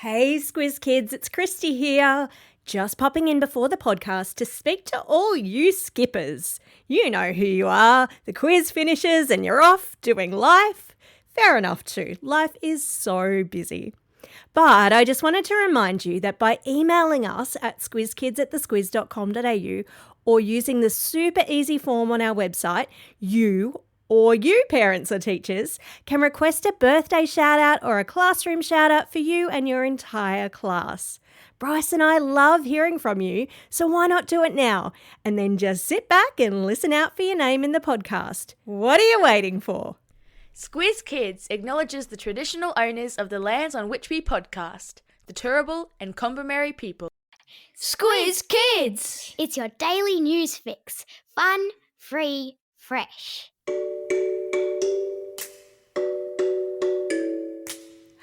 Hey Squiz Kids, it's Christy here. Just popping in before the podcast to speak to all you skippers. You know who you are, the quiz finishes and you're off doing life. Fair enough too, life is so busy. But I just wanted to remind you that by emailing us at squizkids@thesquiz.com.au or using the super easy form on our website, you parents or teachers can request a birthday shout out or a classroom shout out for you and your entire class. Bryce and I love hearing from you, so why not do it now? And then just sit back and listen out for your name in the podcast. What are you waiting for? Squiz Kids acknowledges the traditional owners of the lands on which we podcast, the Turrbal and Kombumerri people. Squiz Kids! It's your daily news fix. Fun, free, fresh.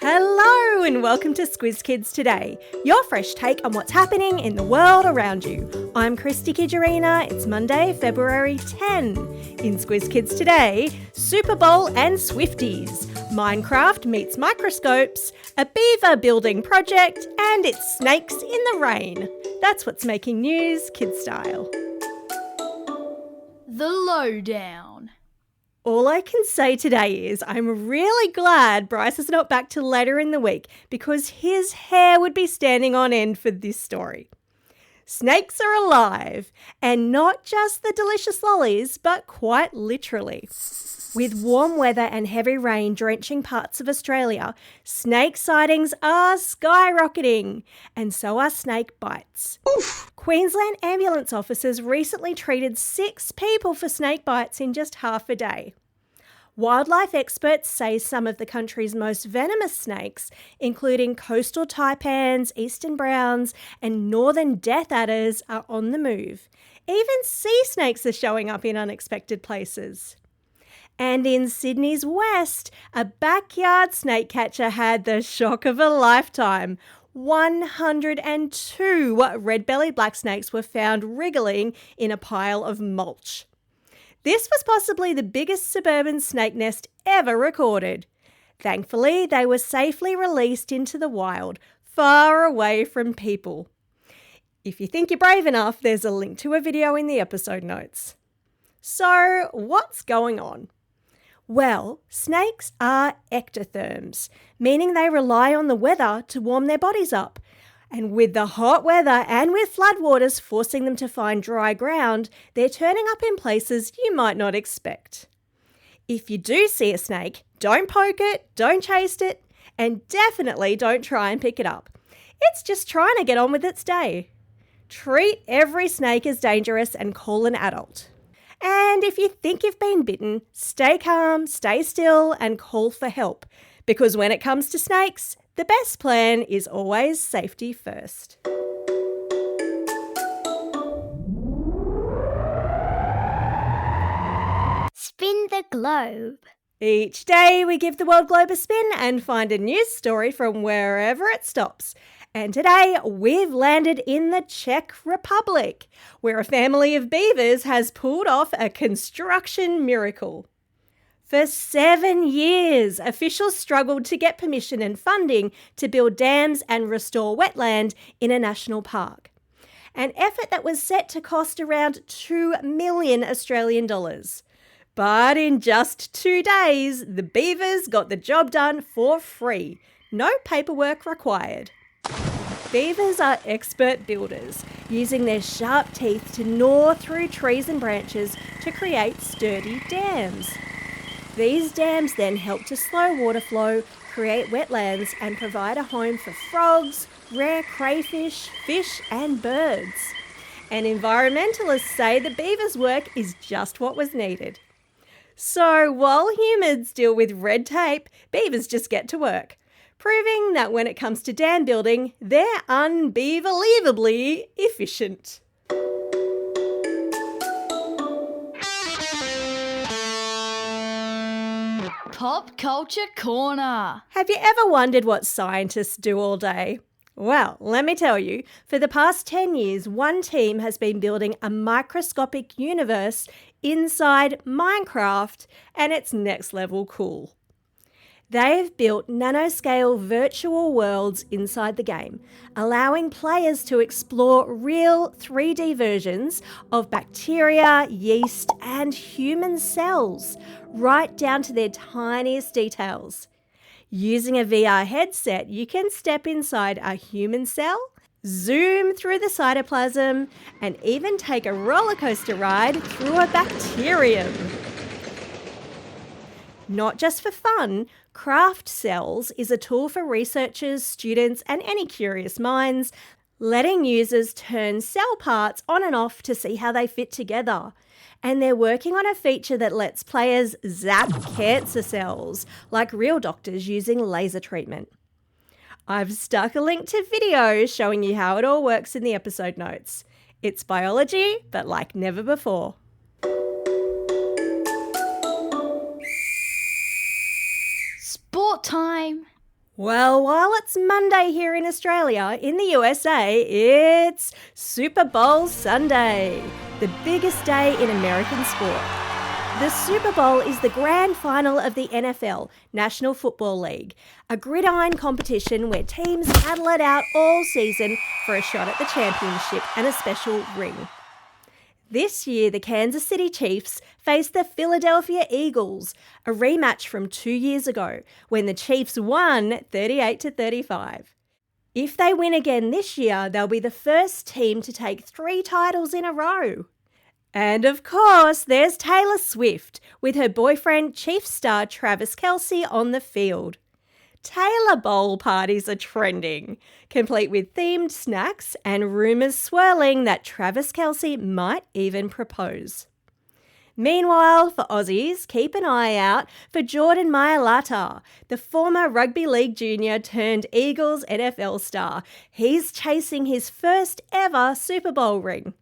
Hello and welcome to Squiz Kids Today, your fresh take on what's happening in the world around you. I'm Christy Kijarina. It's Monday, February 10. In Squiz Kids Today, Super Bowl and Swifties, Minecraft meets microscopes, a beaver building project, and it's snakes in the rain. That's what's making news kid style. The Lowdown. All I can say today is I'm really glad Bryce is not back till later in the week because his hair would be standing on end for this story. Snakes are alive, and not just the delicious lollies, but quite literally. With warm weather and heavy rain drenching parts of Australia, snake sightings are skyrocketing, and so are snake bites. Oof. Queensland ambulance officers recently treated 6 people for snake bites in just half a day. Wildlife experts say some of the country's most venomous snakes, including coastal taipans, eastern browns, and northern death adders, are on the move. Even sea snakes are showing up in unexpected places. And in Sydney's west, a backyard snake catcher had the shock of a lifetime. 102 red-bellied black snakes were found wriggling in a pile of mulch. This was possibly the biggest suburban snake nest ever recorded. Thankfully, they were safely released into the wild, far away from people. If you think you're brave enough, there's a link to a video in the episode notes. So, what's going on? Well, snakes are ectotherms, meaning they rely on the weather to warm their bodies up. And with the hot weather and with floodwaters forcing them to find dry ground, they're turning up in places you might not expect. If you do see a snake, don't poke it, don't chase it, and definitely don't try and pick it up. It's just trying to get on with its day. Treat every snake as dangerous and call an adult. And if you think you've been bitten, stay calm, stay still, and call for help. Because when it comes to snakes, the best plan is always safety first. Spin the globe. Each day we give the world globe a spin and find a news story from wherever it stops. And today we've landed in the Czech Republic, where a family of beavers has pulled off a construction miracle. For 7 years, officials struggled to get permission and funding to build dams and restore wetland in a national park. An effort that was set to cost around $2 million Australian dollars. But in just 2 days, the beavers got the job done for free. No paperwork required. Beavers are expert builders, using their sharp teeth to gnaw through trees and branches to create sturdy dams. These dams then help to slow water flow, create wetlands, and provide a home for frogs, rare crayfish, fish, and birds. And environmentalists say the beavers' work is just what was needed. So while humans deal with red tape, beavers just get to work, proving that when it comes to dam building, they're unbeaverleavably efficient. Pop Culture Corner. Have you ever wondered what scientists do all day? Well, let me tell you, for the past 10 years, one team has been building a microscopic universe inside Minecraft, and it's next level cool. They've built nanoscale virtual worlds inside the game, allowing players to explore real 3D versions of bacteria, yeast, and human cells, right down to their tiniest details. Using a VR headset, you can step inside a human cell, zoom through the cytoplasm, and even take a roller coaster ride through a bacterium. Not just for fun, Craft Cells is a tool for researchers, students, and any curious minds, letting users turn cell parts on and off to see how they fit together. And they're working on a feature that lets players zap cancer cells, like real doctors using laser treatment. I've stuck a link to video showing you how it all works in the episode notes. It's biology, but like never before. Sport time. Well, while it's Monday here in Australia, in the USA, it's Super Bowl Sunday, the biggest day in American sport. The Super Bowl is the grand final of the NFL, National Football League, a gridiron competition where teams battle it out all season for a shot at the championship and a special ring. This year, the Kansas City Chiefs faced the Philadelphia Eagles, a rematch from 2 years ago when the Chiefs won 38-35. If they win again this year, they'll be the first team to take 3 titles in a row. And of course, there's Taylor Swift with her boyfriend, Chiefs star Travis Kelce, on the field. Taylor Bowl parties are trending, complete with themed snacks and rumours swirling that Travis Kelce might even propose. Meanwhile, for Aussies, keep an eye out for Jordan Mailata, the former rugby league junior turned Eagles NFL star. He's chasing his first ever Super Bowl ring.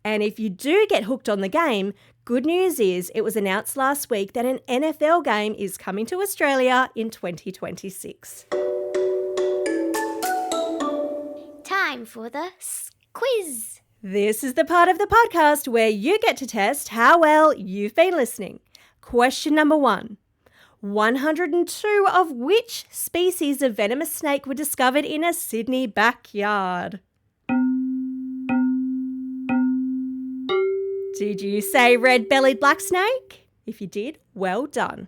And if you do get hooked on the game, good news is it was announced last week that an NFL game is coming to Australia in 2026. Time for the quiz. This is the part of the podcast where you get to test how well you've been listening. Question number 1. 102 of which species of venomous snake were discovered in a Sydney backyard? Did you say red-bellied black snake? If you did, well done.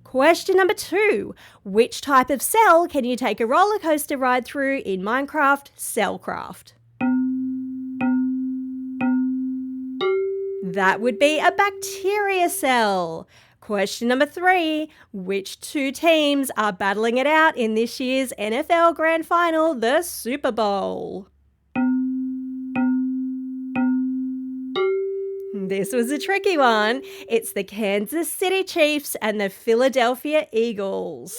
Question number 2. Which type of cell can you take a roller coaster ride through in Minecraft Cellcraft? That would be a bacteria cell. Question number 3. Which 2 teams are battling it out in this year's NFL Grand Final, the Super Bowl? This was a tricky one. It's the Kansas City Chiefs and the Philadelphia Eagles.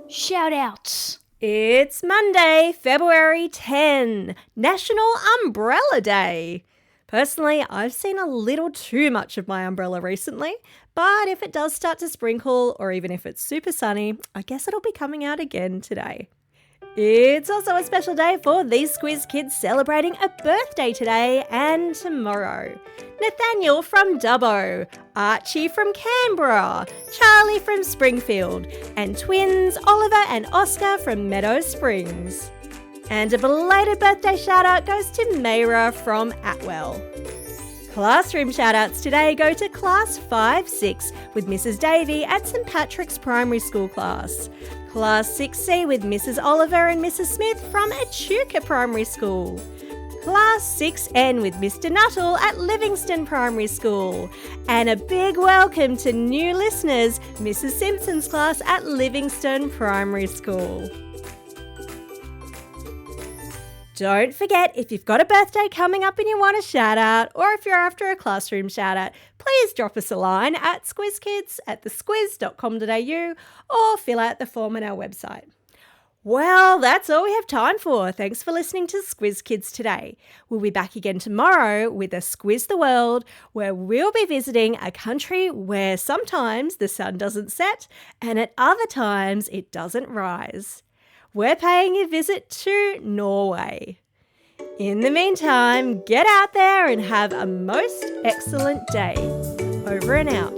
Shout outs. It's Monday, February 10, National Umbrella Day. Personally, I've seen a little too much of my umbrella recently, but if it does start to sprinkle or even if it's super sunny, I guess it'll be coming out again today. It's also a special day for these Squiz kids celebrating a birthday today and tomorrow. Nathaniel from Dubbo, Archie from Canberra, Charlie from Springfield, and twins Oliver and Oscar from Meadow Springs. And a belated birthday shout out goes to Mayra from Atwell. Classroom shout-outs today go to Class 5-6 with Mrs. Davey at St Patrick's Primary School class. Class 6C with Mrs. Oliver and Mrs. Smith from Echuca Primary School. Class 6N with Mr. Nuttall at Livingston Primary School. And a big welcome to new listeners, Mrs. Simpson's class at Livingston Primary School. Don't forget, if you've got a birthday coming up and you want a shout out, or if you're after a classroom shout out, please drop us a line at squizkids@thesquiz.com.au or fill out the form on our website. Well, that's all we have time for. Thanks for listening to Squiz Kids today. We'll be back again tomorrow with a Squiz the World, where we'll be visiting a country where sometimes the sun doesn't set and at other times it doesn't rise. We're paying a visit to Norway. In the meantime, get out there and have a most excellent day. Over and out.